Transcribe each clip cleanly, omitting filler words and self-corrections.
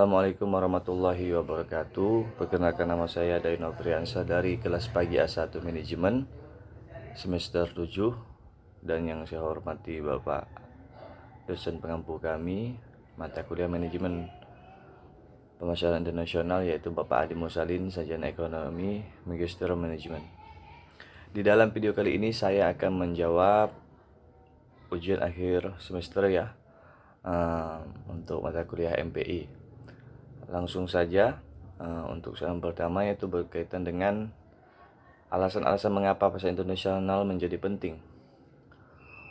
Assalamualaikum warahmatullahi wabarakatuh. Perkenalkan, nama saya Dain Nopriansa dari kelas pagi A1 Manajemen semester 7, dan yang saya hormati Bapak dosen pengampu kami mata kuliah Manajemen Pemasaran Internasional, yaitu Bapak Adi Musalin, sarjana Ekonomi Magister Manajemen. Di dalam video kali ini saya akan menjawab ujian akhir semester untuk mata kuliah MPI. Langsung saja untuk soal pertama, yaitu berkaitan dengan alasan-alasan mengapa pasar internasional menjadi penting.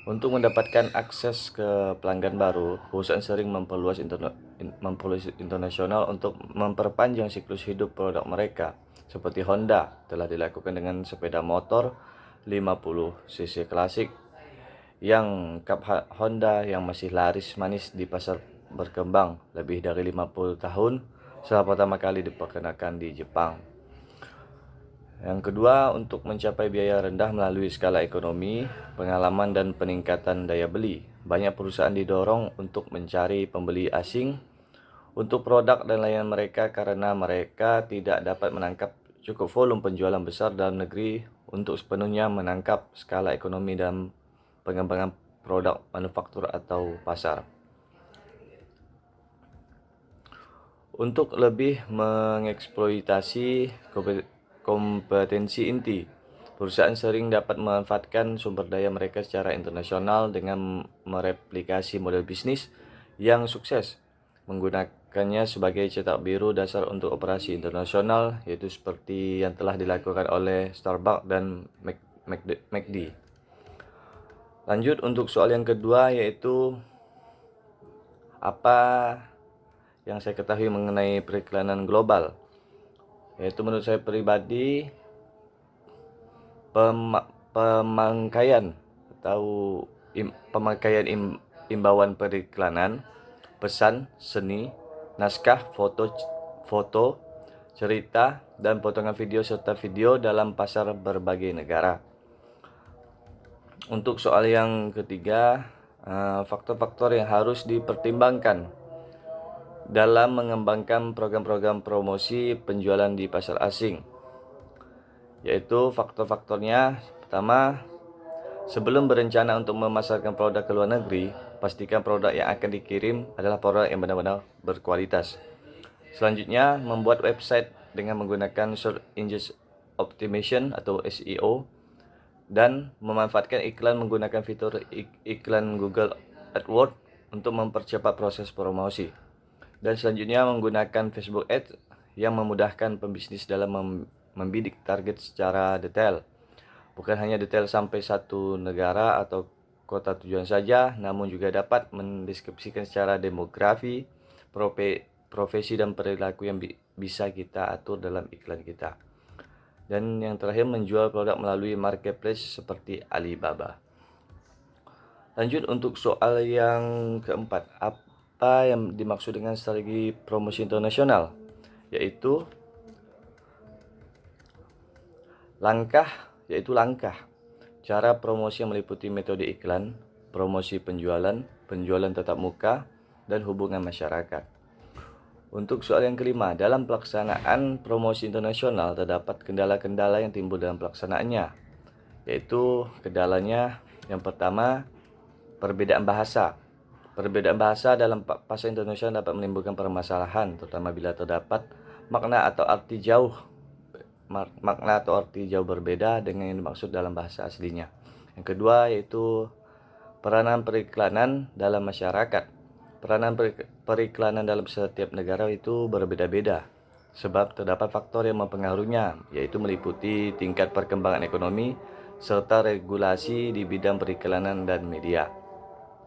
Untuk mendapatkan akses ke pelanggan baru, perusahaan sering memperluas internasional untuk memperpanjang siklus hidup produk mereka. Seperti Honda telah dilakukan dengan sepeda motor 50 cc klasik yang Cup Honda yang masih laris manis di pasar berkembang lebih dari 50 tahun setelah pertama kali diperkenalkan di Jepang. Yang kedua, untuk mencapai biaya rendah melalui skala ekonomi, pengalaman, dan peningkatan daya beli. Banyak perusahaan didorong untuk mencari pembeli asing untuk produk dan layanan mereka karena mereka tidak dapat menangkap cukup volume penjualan besar dalam negeri untuk sepenuhnya menangkap skala ekonomi dan pengembangan produk manufaktur atau pasar. Untuk lebih mengeksploitasi kompetensi inti, perusahaan sering dapat memanfaatkan sumber daya mereka secara internasional dengan mereplikasi model bisnis yang sukses, menggunakannya sebagai cetak biru dasar untuk operasi internasional, yaitu seperti yang telah dilakukan oleh Starbucks dan McD. Lanjut untuk soal yang kedua, yaitu apa yang saya ketahui mengenai periklanan global. Yaitu menurut saya pribadi, pemakaian imbauan periklanan, pesan, seni, naskah, foto, cerita, dan potongan video serta video dalam pasar berbagai negara. Untuk soal yang ketiga, faktor-faktor yang harus dipertimbangkan dalam mengembangkan program-program promosi penjualan di pasar asing, yaitu faktor-faktornya. Pertama, sebelum berencana untuk memasarkan produk ke luar negeri, pastikan produk yang akan dikirim adalah produk yang benar-benar berkualitas. Selanjutnya, membuat website dengan menggunakan Search Engine Optimization atau SEO, dan memanfaatkan iklan menggunakan fitur iklan Google AdWords untuk mempercepat proses promosi. Dan selanjutnya, menggunakan Facebook Ads yang memudahkan pembisnis dalam membidik target secara detail. Bukan hanya detail sampai satu negara atau kota tujuan saja, namun juga dapat mendeskripsikan secara demografi, profesi, dan perilaku yang bisa kita atur dalam iklan kita. Dan yang terakhir, menjual produk melalui marketplace seperti Alibaba. Lanjut untuk soal yang keempat, apa yang dimaksud dengan strategi promosi internasional? Yaitu langkah cara promosi yang meliputi metode iklan, promosi penjualan tatap muka, dan hubungan masyarakat. Untuk soal yang kelima, dalam pelaksanaan promosi internasional terdapat kendala-kendala yang timbul dalam pelaksanaannya, yaitu kendalanya yang pertama, perbedaan bahasa. Perbedaan bahasa dalam pasar internasional dapat menimbulkan permasalahan, terutama bila terdapat makna atau arti jauh berbeda dengan yang dimaksud dalam bahasa aslinya. Yang kedua, yaitu peranan periklanan dalam masyarakat. Peranan periklanan dalam setiap negara itu berbeda-beda, sebab terdapat faktor yang mempengaruhinya, yaitu meliputi tingkat perkembangan ekonomi serta regulasi di bidang periklanan dan media.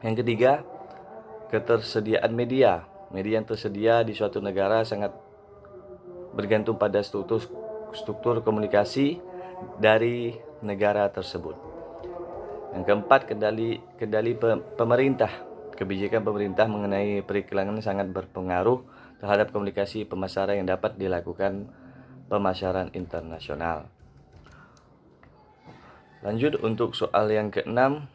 Yang ketiga, ketersediaan media. Media yang tersedia di suatu negara sangat bergantung pada struktur komunikasi dari negara tersebut. Yang keempat, kendali pemerintah. Kebijakan pemerintah mengenai periklanan sangat berpengaruh terhadap komunikasi pemasaran yang dapat dilakukan pemasaran internasional. Lanjut untuk soal yang keenam,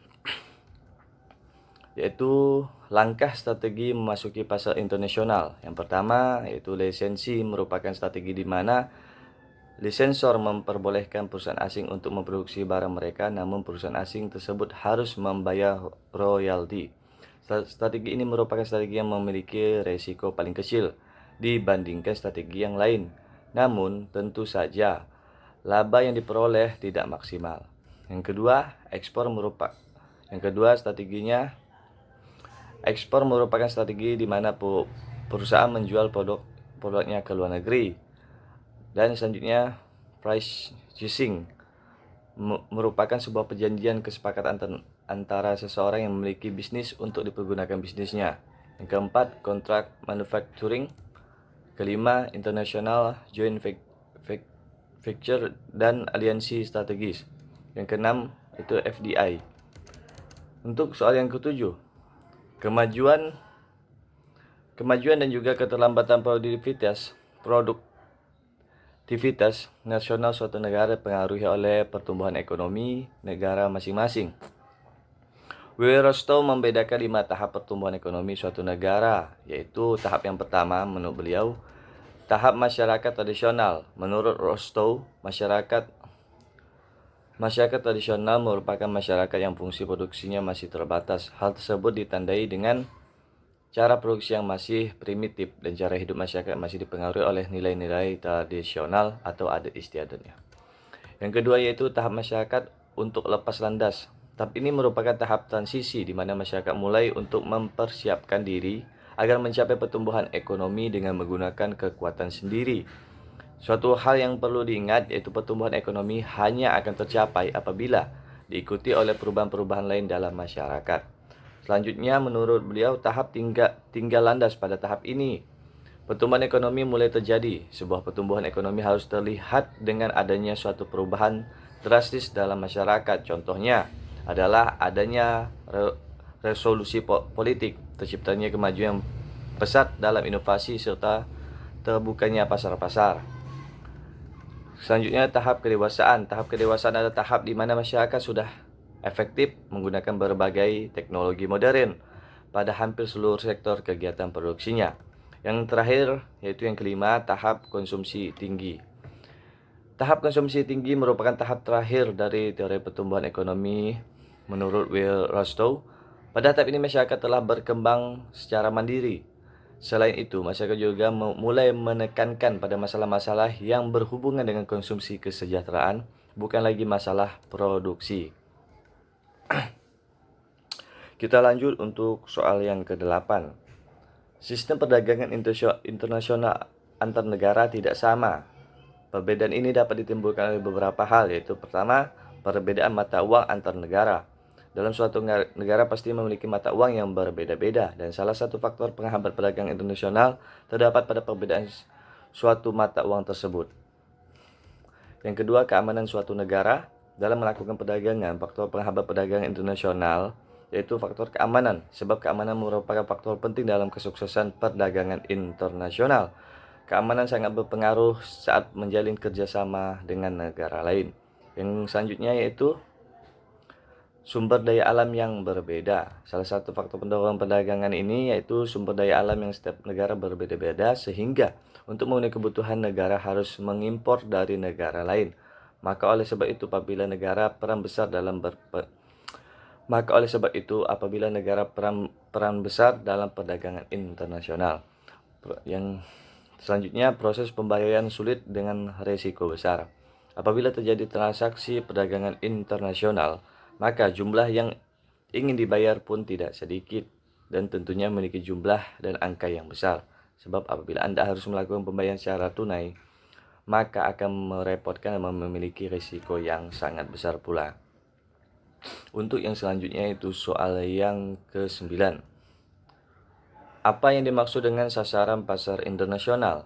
yaitu langkah strategi memasuki pasar internasional. Yang pertama yaitu lisensi, merupakan strategi di mana lisensor memperbolehkan perusahaan asing untuk memproduksi barang mereka, namun perusahaan asing tersebut harus membayar royalti. Strategi ini merupakan strategi yang memiliki resiko paling kecil dibandingkan strategi yang lain. Namun, tentu saja laba yang diperoleh tidak maksimal. Yang kedua, strateginya ekspor merupakan strategi di mana perusahaan menjual produknya ke luar negeri. Dan selanjutnya, price fixing merupakan sebuah perjanjian kesepakatan antara seseorang yang memiliki bisnis untuk dipergunakan bisnisnya. Yang keempat, kontrak manufacturing. Kelima, international joint venture dan aliansi strategis. Yang keenam, itu FDI. Untuk soal yang ketujuh, kemajuan dan juga keterlambatan produktivitas nasional suatu negara dipengaruhi oleh pertumbuhan ekonomi negara masing-masing. Rostow membedakan 5 tahap pertumbuhan ekonomi suatu negara, yaitu tahap yang pertama menurut beliau, tahap masyarakat tradisional. Menurut Rostow, masyarakat tradisional merupakan masyarakat yang fungsi produksinya masih terbatas. Hal tersebut ditandai dengan cara produksi yang masih primitif dan cara hidup masyarakat masih dipengaruhi oleh nilai-nilai tradisional atau adat istiadatnya. Yang kedua yaitu tahap masyarakat untuk lepas landas. Tahap ini merupakan tahap transisi di mana masyarakat mulai untuk mempersiapkan diri agar mencapai pertumbuhan ekonomi dengan menggunakan kekuatan sendiri. Suatu hal yang perlu diingat yaitu pertumbuhan ekonomi hanya akan tercapai apabila diikuti oleh perubahan-perubahan lain dalam masyarakat. Selanjutnya, menurut beliau, tahap tinggal landas pada tahap ini. Pertumbuhan ekonomi mulai terjadi. Sebuah pertumbuhan ekonomi harus terlihat dengan adanya suatu perubahan drastis dalam masyarakat. Contohnya adalah adanya resolusi politik, terciptanya kemajuan pesat dalam inovasi, serta terbukanya pasar-pasar. Selanjutnya, tahap kedewasaan. Tahap kedewasaan adalah tahap di mana masyarakat sudah efektif menggunakan berbagai teknologi modern pada hampir seluruh sektor kegiatan produksinya. Yang terakhir, yaitu yang kelima, tahap konsumsi tinggi. Tahap konsumsi tinggi merupakan tahap terakhir dari teori pertumbuhan ekonomi menurut Rostow. Pada tahap ini masyarakat telah berkembang secara mandiri. Selain itu, masyarakat juga mulai menekankan pada masalah-masalah yang berhubungan dengan konsumsi kesejahteraan, bukan lagi masalah produksi. Kita lanjut untuk soal yang ke-8. Sistem perdagangan internasional antar negara tidak sama. Perbedaan ini dapat ditimbulkan oleh beberapa hal, yaitu pertama, perbedaan mata uang antar negara. Dalam suatu negara pasti memiliki mata uang yang berbeda-beda, dan salah satu faktor penghambat perdagangan internasional terdapat pada perbedaan suatu mata uang tersebut. Yang kedua, keamanan suatu negara. Dalam melakukan perdagangan, faktor penghambat perdagangan internasional yaitu faktor keamanan, sebab keamanan merupakan faktor penting dalam kesuksesan perdagangan internasional. Keamanan sangat berpengaruh saat menjalin kerjasama dengan negara lain. Yang selanjutnya yaitu sumber daya alam yang berbeda. Salah satu faktor pendorong perdagangan ini yaitu sumber daya alam yang setiap negara berbeda-beda, sehingga untuk memenuhi kebutuhan negara harus mengimpor dari negara lain. Maka oleh sebab itu apabila negara peran besar dalam perdagangan internasional. Yang selanjutnya, proses pembayaran sulit dengan risiko besar. Apabila terjadi transaksi perdagangan internasional, maka jumlah yang ingin dibayar pun tidak sedikit dan tentunya memiliki jumlah dan angka yang besar. Sebab apabila Anda harus melakukan pembayaran secara tunai, maka akan merepotkan dan memiliki risiko yang sangat besar pula. Untuk yang selanjutnya itu soal yang ke-9. Apa yang dimaksud dengan sasaran pasar internasional?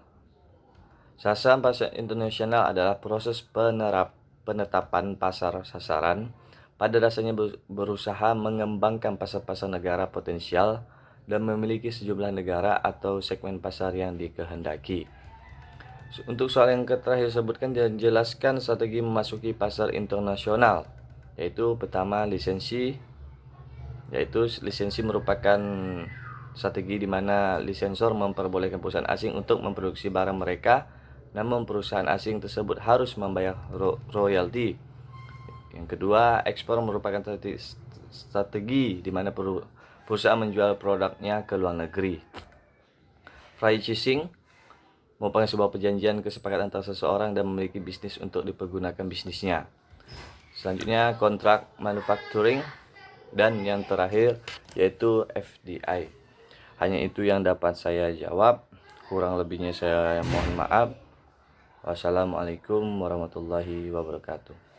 Sasaran pasar internasional adalah proses penetapan pasar sasaran. Pada dasarnya berusaha mengembangkan pasar-pasar negara potensial dan memiliki sejumlah negara atau segmen pasar yang dikehendaki. Untuk soal yang terakhir sebutkan dan jelaskan strategi memasuki pasar internasional, yaitu pertama lisensi, yaitu lisensi merupakan strategi di mana lisensor memperbolehkan perusahaan asing untuk memproduksi barang mereka, namun perusahaan asing tersebut harus membayar royalti. Yang kedua, ekspor merupakan strategi di mana perusahaan menjual produknya ke luar negeri. Franchising merupakan sebuah perjanjian kesepakatan antara seseorang dan memiliki bisnis untuk dipergunakan bisnisnya. Selanjutnya, kontrak manufacturing, dan yang terakhir yaitu FDI. Hanya itu yang dapat saya jawab. Kurang lebihnya saya mohon maaf. Wassalamualaikum warahmatullahi wabarakatuh.